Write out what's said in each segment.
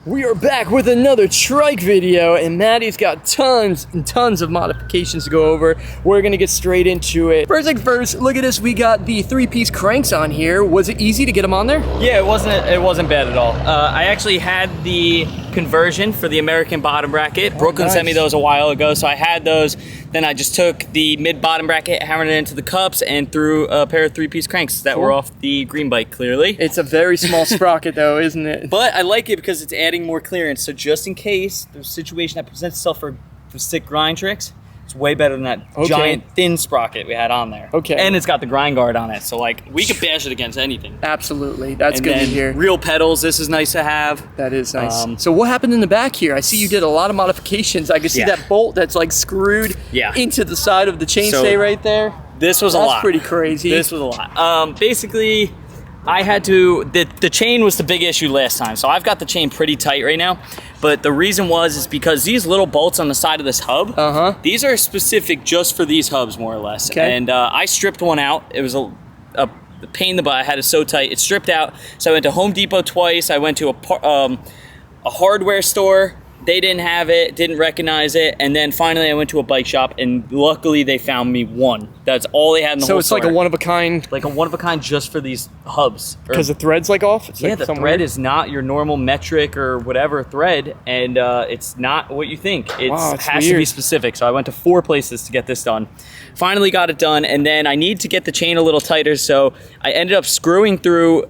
We are back with another trike video, and Matty's got tons and tons of modifications to go over. We're gonna get straight into it. First things first, look at this. We got the 3-piece cranks on here. Was it easy to get them on there? Yeah, it wasn't bad at all. I actually had the conversion for the American bottom bracket. Brooklyn sent me those a while ago, so I had those. Then I just took the mid-bottom bracket, hammered it into the cups, and threw a pair of 3-piece cranks that were off the green bike, clearly. It's a very small sprocket though, isn't it? But I like it because it's adding more clearance. So just in case there's a situation that presents itself for stick grind tricks, it's way better than that giant thin sprocket we had on there. Okay. And it's got the grind guard on it, so like we could bash it against anything. Absolutely, that's And good to then hear. real pedals, this is nice to have. That is nice. So what happened in the back here? I see you did a lot of modifications. I can see that bolt that's like screwed into the side of the chainstay right there. This was a lot. That's pretty crazy. This was a lot. Basically, I had to, the chain was the big issue last time. So I've got the chain pretty tight right now. But the reason is because these little bolts on the side of this hub, these are specific just for these hubs, more or less. Okay. And I stripped one out. It was a pain in the butt. I had it so tight. It stripped out. So I went to Home Depot twice. I went to a hardware store. They didn't have it, didn't recognize it, and then finally I went to a bike shop, and luckily they found me one. That's all they had in the whole store. So it's like a one-of-a-kind? Like a one-of-a-kind just for these hubs. Because the thread's like off? It's yeah, like the thread is not your normal metric or whatever thread, and it's not what you think. It has to be specific, so I went to 4 places to get this done. Finally got it done, and then I need to get the chain a little tighter, so I ended up screwing through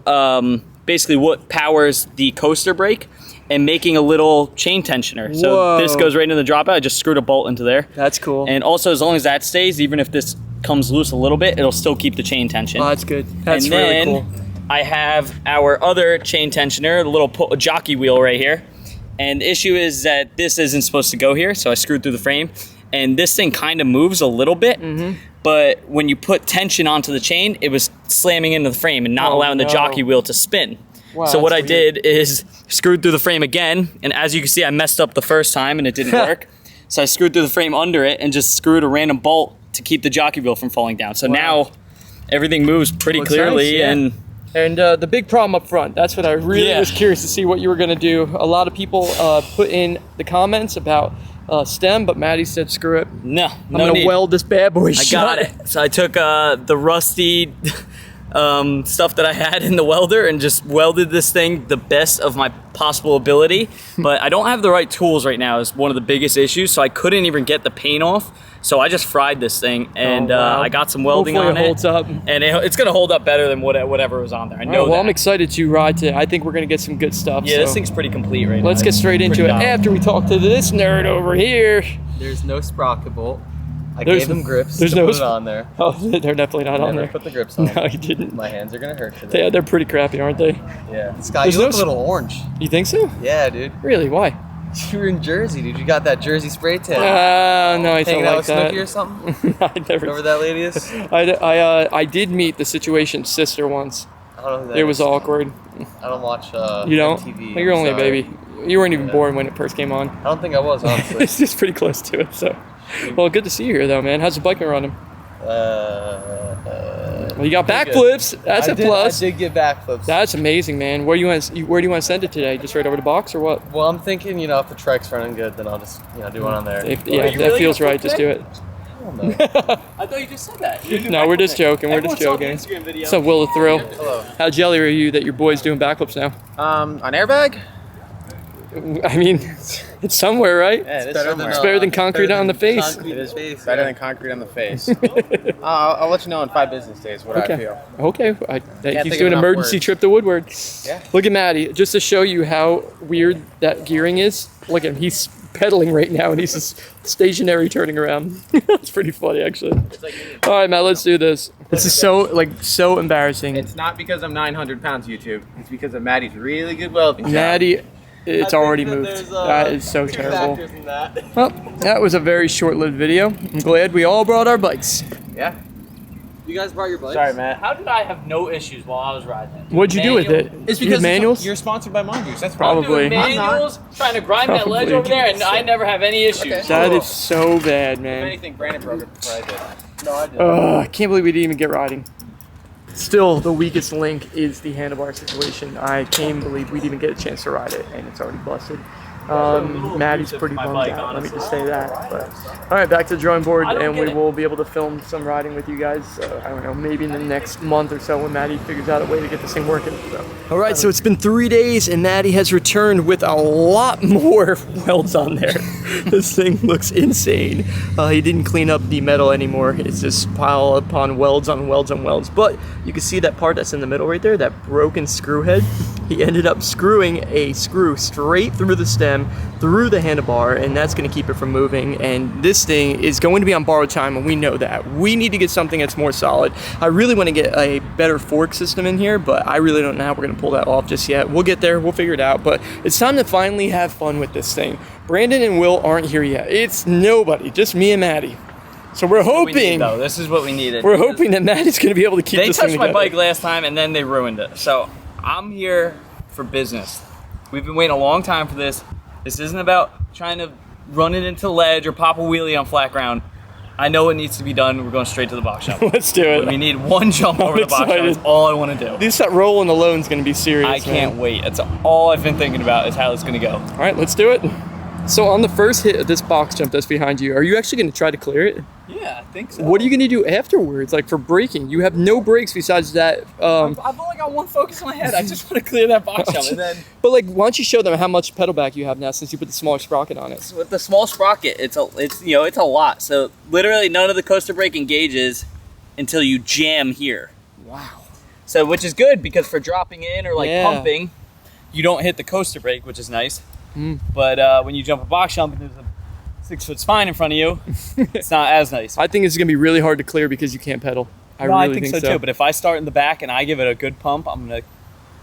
basically what powers the coaster brake, and making a little chain tensioner. So this goes right into the dropout. I just screwed a bolt into there. That's cool. And also, as long as that stays, even if this comes loose a little bit, it'll still keep the chain tension. Oh, that's good. That's and really then cool. I have our other chain tensioner, the little jockey wheel right here. And the issue is that this isn't supposed to go here, so I screwed through the frame. And this thing kind of moves a little bit, but when you put tension onto the chain, it was slamming into the frame and not allowing the jockey wheel to spin. Wow, so what I did is screwed through the frame again, and as you can see, I messed up the first time and it didn't work. So I screwed through the frame under it and just screwed a random bolt to keep the jockey wheel from falling down. So now everything moves pretty clearly. Nice, and the big problem up front, that's what I really was curious to see what you were gonna do. A lot of people put in the comments about stem, but Matty said screw it. No, I'm gonna weld this bad boy shut. I got it. So I took the rusty stuff that I had in the welder and just welded this thing the best of my possible ability. But I don't have the right tools right now is one of the biggest issues, so I couldn't even get the paint off. So I just fried this thing, and I got some welding on it. Hopefully it holds up. And it's gonna hold up better than whatever was on there. I know that. I'm excited to ride to. I think we're gonna get some good stuff. Yeah, this thing's pretty complete right now. Let's get straight into it after we talk to this nerd over here. There's no sprocket bolt. I gave them grips to put it on there. Oh, they're definitely not on there. Put the grips on. No, you didn't. My hands are gonna hurt today. Yeah, they're pretty crappy, aren't they? Yeah. Scott, you look a little orange. You think so? Yeah, dude. Really? Why? You were in Jersey, dude. You got that Jersey spray tan. No, I don't like that. Snooki or something? I never. Whoever that lady is? I did meet the Situation's sister once. I don't know who that It was awkward. I don't watch You don't? MTV. You're only a baby. You weren't even born when it first came on. I don't think I was, honestly. It's just pretty close to it, so. Well, good to see you here, though, man. How's the bike been running? Well, you got backflips. That's a plus. I did get backflips. That's amazing, man. Where do you want to send it today? Just right over the box or what? Well, I'm thinking, if the Trike's running good, then I'll just, do one on there. If that feels right, just do it. I don't know. I thought you just said that. No, we're just joking. We're just joking. So, Will the Thrill. Hello. How jelly are you that your boy's doing backflips now? On airbag? I mean, it's somewhere, right? Yeah, It's better than concrete on the face. It is better than concrete on the face. I'll let you know in 5 business days what I feel. Okay. He's doing an emergency trip to Woodward. Yeah. Look at Matty. Just to show you how weird that gearing is. Look at him. He's pedaling right now, and he's just stationary turning around. It's pretty funny, actually. All right, Matt, let's do this. This is so embarrassing. It's not because I'm 900 pounds, YouTube. It's because of Matty's really good welding. Matty, it's already moved. That is so terrible. Well, that was a very short-lived video. I'm glad we all brought our bikes. Yeah. You guys brought your bikes? Sorry, man. How did I have no issues while I was riding it? What'd you do with it? It's You had because manuals? you're sponsored by Mongoose. That's Probably. I'm doing manuals, trying to grind that ledge over there, and I never have any issues. Okay. That is so bad, If man. anything, Brandon broke it before I did. No, I didn't. I can't believe we didn't even get riding. Still, the weakest link is the handlebar situation. I can't believe we'd even get a chance to ride it, and it's already busted. Matty's pretty bummed out, let me just say that. But all right, back to the drawing board, and we will be able to film some riding with you guys. I don't know, maybe in the next month or so when Matty figures out a way to get this thing working. So. All right, so it's been 3 days, and Matty has returned with a lot more welds on there. This thing looks insane. He didn't clean up the metal anymore. It's just pile upon welds on welds on welds. But you can see that part that's in the middle right there, that broken screw head. He ended up screwing a screw straight through the stem, through the handlebar, and that's going to keep it from moving. And this thing is going to be on borrowed time, and we know that. We need to get something that's more solid. I really want to get a better fork system in here, but I really don't know how we're going to pull that off just yet. We'll get there. We'll figure it out. But it's time to finally have fun with this thing. Brandon and Will aren't here yet. It's nobody, just me and Matty. So we're hoping. This is what we needed. We're hoping that Matty's going to be able to keep this thing together. They touched my bike last time, and then they ruined it. So I'm here for business. We've been waiting a long time for this. This isn't about trying to run it into ledge or pop a wheelie on flat ground. I know what needs to be done. We're going straight to the box shop. Let's do it. We need one jump over the box shop. That's all I want to do. This rolling alone is going to be serious. I can't wait. That's all I've been thinking about is how it's going to go. All right, let's do it. So on the first hit of this box jump that's behind you, are you actually going to try to clear it? Yeah, I think so. What are you going to do afterwards, like for braking? You have no brakes besides that. I've only got one focus in my head. I just want to clear that box jump. And then. But like, why don't you show them how much pedal back you have now since you put the smaller sprocket on it? With the small sprocket, it's a lot. So literally none of the coaster brake engages until you jam here. Wow. So which is good because for dropping in or like pumping, you don't hit the coaster brake, which is nice. But when you jump a box jump and there's a 6-foot spine in front of you, it's not as nice. I think it's going to be really hard to clear because you can't pedal. I think so too. But if I start in the back and I give it a good pump, I'm going to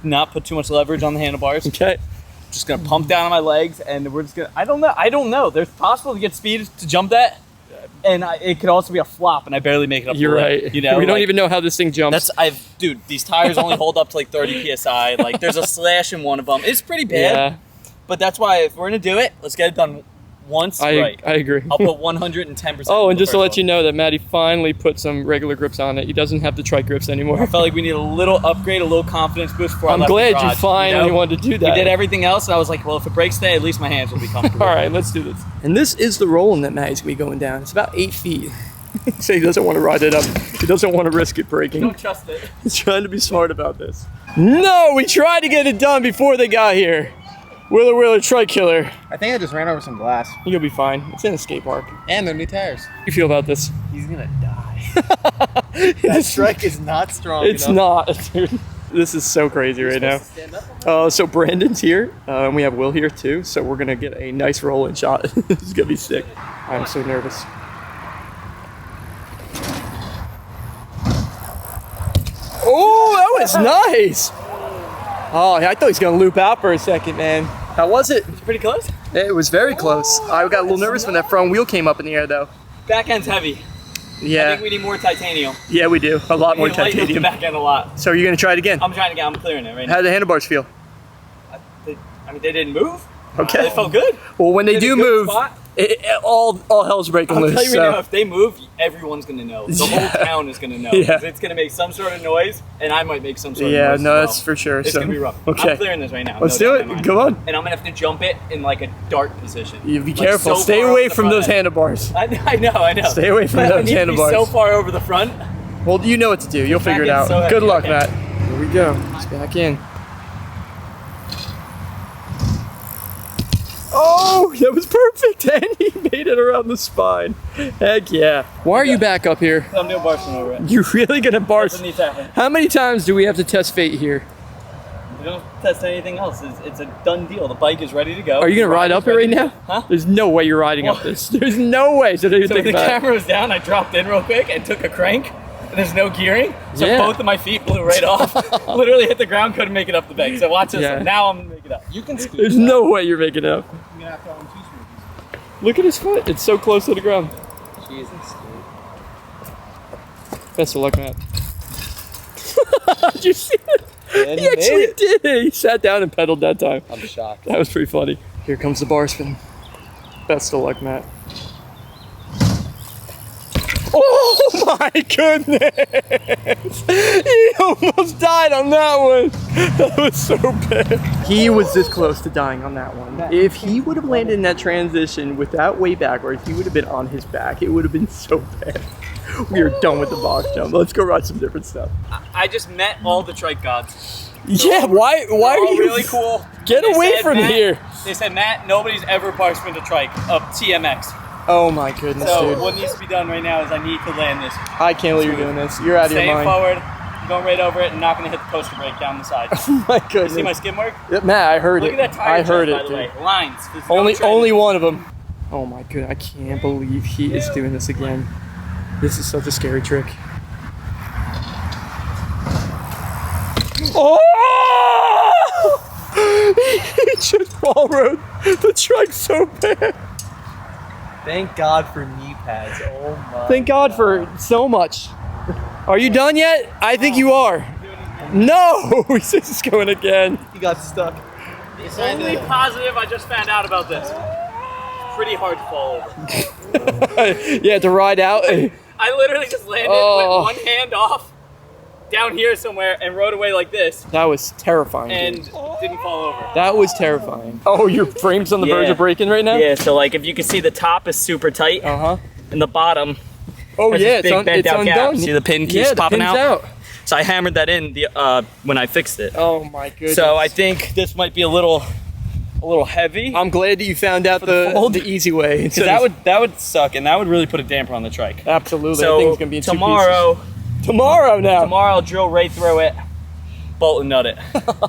not put too much leverage on the handlebars. Okay. Just going to pump down on my legs, and we're just going to, I don't know. There's possible to get speed to jump that. And it could also be a flop, and I barely make it up. You're right. You know, we don't even know how this thing jumps. Dude, these tires only hold up to like 30 psi. Like, there's a slash in one of them. It's pretty bad. Yeah. But that's why if we're gonna do it, let's get it done once right. I agree. I'll put 110%. Oh, and just to let you know that Matty finally put some regular grips on it. He doesn't have the Trike grips anymore. I felt like we need a little upgrade, a little confidence boost before I left the garage. I'm glad you finally wanted to do that. We did everything else, and I was like, well, if it breaks today, at least my hands will be comfortable. All right, let's do this. And this is the rolling that Matty's gonna be going down. It's about 8 feet. So he doesn't want to ride it up. He doesn't want to risk it breaking. Don't trust it. He's trying to be smart about this. No, we tried to get it done before they got here. Wheeler, Trike killer. I think I just ran over some glass. You'll be fine. It's in a skate park. And they're new tires. How do you feel about this? He's gonna die. That Trike is not strong enough. It's not, dude. This is so crazy right now. So Brandon's here, and we have Will here too. So we're gonna get a nice roll-in shot. This is gonna be sick. I'm so nervous. Oh, that was nice. Oh, I thought he was gonna loop out for a second, man. How was it? It's pretty close. It was very close. I got a little nervous when that front wheel came up in the air, though. Back end's heavy. Yeah. I think we need more titanium. Yeah, we do. A lot more titanium. The back end a lot. So you're gonna try it again? I'm trying again. I'm clearing it right now. How do the handlebars feel? I mean, they didn't move. Okay. They felt good. Well, when they do move, all hell's breaking loose. I'll tell you right now, if they move, everyone's gonna know. The whole town is gonna know. Yeah. It's gonna make some sort of noise, and I might make some sort of noise. Yeah, no, as that's for sure. It's gonna be rough. Okay. I'm clearing this right now. Let's do it. Come on. And I'm gonna have to jump it in like a dart position. You be careful. So Stay away from those handlebars. I know. Stay away from those handlebars. So far over the front. Well, you know what to do. You'll figure it out. So good luck, Matt. Here we go. It's back in. Oh, that was perfect, and he made it around the spine. Heck yeah. Why are you back up here? I'm doing barspin over it. You're really gonna barspin? Needs to happen. How many times do we have to test fate here? We don't test anything else. It's a done deal. The bike is ready to go. Are you gonna ride up it right now? Huh? There's no way you're riding up this. There's no way. So the camera was down. I dropped in real quick and took a crank. And there's no gearing, so both of my feet blew right off. Literally hit the ground, couldn't make it up the bank. So watch this. Yeah. Now I'm gonna make it up. You can scoot. There's no way you're making it up. I'm gonna have to own 2 smoothies. Look at his foot. It's so close to the ground. Jesus, dude. Best of luck, Matt. Did you see it? He actually did. He sat down and pedaled that time. I'm shocked. That was pretty funny. Here comes the bar spin. Best of luck, Matt. Oh my goodness! He almost died on that one. That was so bad. He was this close to dying on that one. If he would have landed in that transition with that way backwards, he would have been on his back. It would have been so bad. We are done with the box jump. Let's go ride some different stuff. I just met all the trike gods. Yeah, why are you really cool? Get away from here. They said, Matt, nobody's ever barspin a trike up TMX. Oh my goodness, So dude. what needs to be done right now is I need to land this. I can't believe you're doing this. You're out of your Staying mind. forward, going right over it, and not going to hit the coaster brake down the side. Oh my You goodness. see my skin mark? Matt, I heard Look it. at that tire I heard tread, it, by the dude. way. Lines. There's no tread. Only one of them. Oh my god, I can't believe he is doing this again. This is such a scary trick. Oh! He just wall rode the trike so bad. Thank God for knee pads. Oh my. Thank God for so much. Are you done yet? I think you are. No! He says it's going again. He got stuck. It's only positive I just found out about this. It's pretty hard to fall over. Yeah, to ride out. I literally just landed Oh. with one hand off down here somewhere and rode away like this That was terrifying. and dude. didn't fall over. That was terrifying. Oh, your frame's on the verge Yeah. of breaking right now? Yeah, so like if you can see the top is super tight Uh-huh. and the bottom Oh has yeah, this it's, big bent out undone. gap. See the pin keeps Yeah, the popping pin's out? So I hammered that in the when I fixed it. Oh my goodness. So I think this might be a little heavy. I'm glad that you found out the fold. the easy way. Because that would suck and that would really put a damper on the trike. Absolutely. So I think it's gonna be in tomorrow, 2 pieces. Tomorrow I'll drill right through it, bolt and nut it,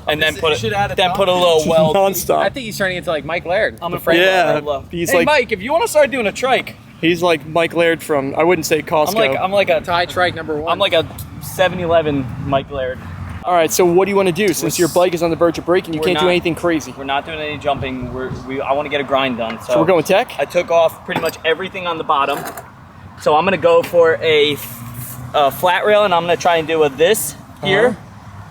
and then put should add a a little weld. I Non-stop. think he's turning into like Mike Laird. I'm afraid. Yeah. He's Hey like Mike, if you want to start doing a trike, he's like Mike Laird from, I wouldn't say Costco. I'm like a Tie trike number one. I'm like a 7-Eleven Mike Laird. All right, so what do you want to do since your bike is on the verge of breaking? You We're can't do not- anything crazy. We're not doing any jumping. I want to get a grind done. So we're going tech? I took off pretty much everything on the bottom. So I'm gonna go for a flat rail, and I'm gonna try and do this here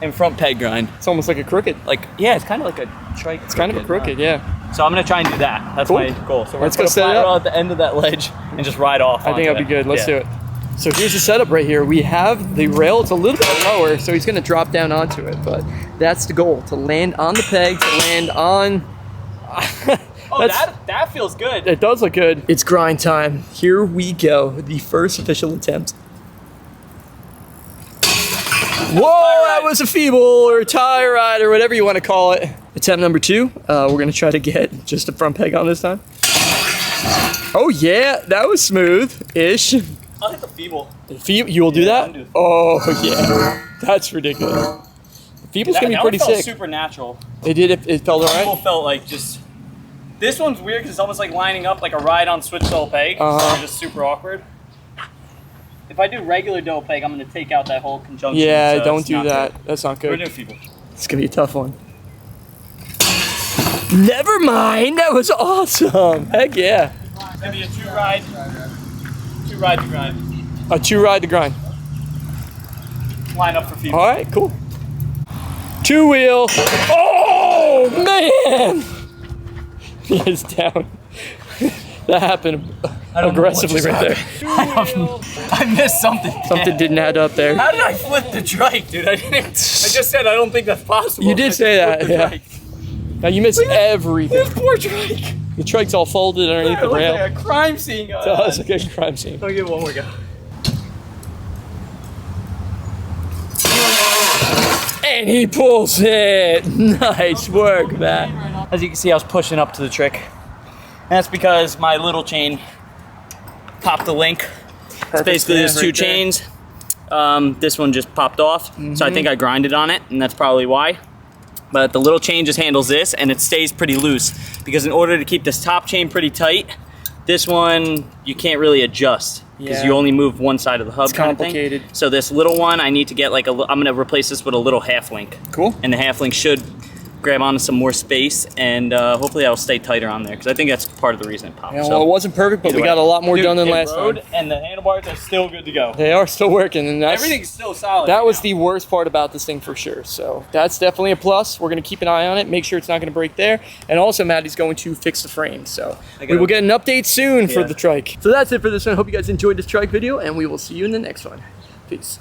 and front peg grind. It's almost like a crooked. Like yeah, it's kind of like a trike. It's kind of a crooked, yeah. So I'm gonna try and do that. That's Cool. my goal. So we're Let's gonna go put a set it flat up. rail at the end of that ledge and just ride off. I think that'll be good. Let's do it. So here's the setup right here. We have the rail. It's a little bit lower, so he's going to drop down onto it. But that's the goal, to land on the peg, to land on... Oh, that feels good. It does look good. It's grind time. Here we go. The first official attempt. Whoa, that was a feeble or tie ride or whatever you want to call it. Attempt number 2. We're going to try to get just a front peg on this time. Oh yeah, that was smooth-ish. I'll hit the feeble. You will do Yeah, I'll that? do it. Oh yeah, that's ridiculous. Feeble's gonna be That pretty one felt sick. super natural. It did. It felt Feeble alright. felt like just. This one's weird because it's almost like lining up like a ride on switch double peg. So it's just super awkward. If I do regular double peg, I'm gonna take out that whole conjunction. Yeah, so don't it's do not that. good. That's not We're good. doing feeble. It's gonna be a tough one. Never mind. That was awesome. Heck yeah. It's gonna be a two ride to grind. A 2 ride to grind. Line up for feeble. All right, cool. 2 wheel. Oh man! It's down. That happened aggressively right there. I missed something. Something didn't add up there. How did I flip the trike, dude? I just said I don't think that's possible. You did say that, yeah. Now you missed everything. This poor trike. The trike's all folded underneath It the looks rail. like a crime scene going So on. it's like a crime scene. I'll give it one more go. And he pulls it. Nice work, Matt. As you can see, I was pushing up to the trick. And that's because my little chain popped the link. It's basically there's 2 chains. This one just popped off. So I think I grinded on it, and that's probably why. But the little chain just handles this, and it stays pretty loose. Because in order to keep this top chain pretty tight, this one you can't really adjust. Because Yeah. you only move one side of the hub. It's kind of thing. complicated. So this little one, I need to get like I'm gonna replace this with a little half link. Cool. And the half link should grab onto some more space, and hopefully I'll stay tighter on there because I think that's part of the reason it popped. Yeah, well, it wasn't perfect, but we got a lot more done than last time. And the handlebars are still good to go. They are still working, and that's, everything's still solid. That was the worst part about this thing for sure. So that's definitely a plus. We're going to keep an eye on it, make sure it's not going to break there. And also, Matty's going to fix the frame. So we will get an update soon for the trike. So that's it for this one. I hope you guys enjoyed this trike video, and we will see you in the next one. Peace.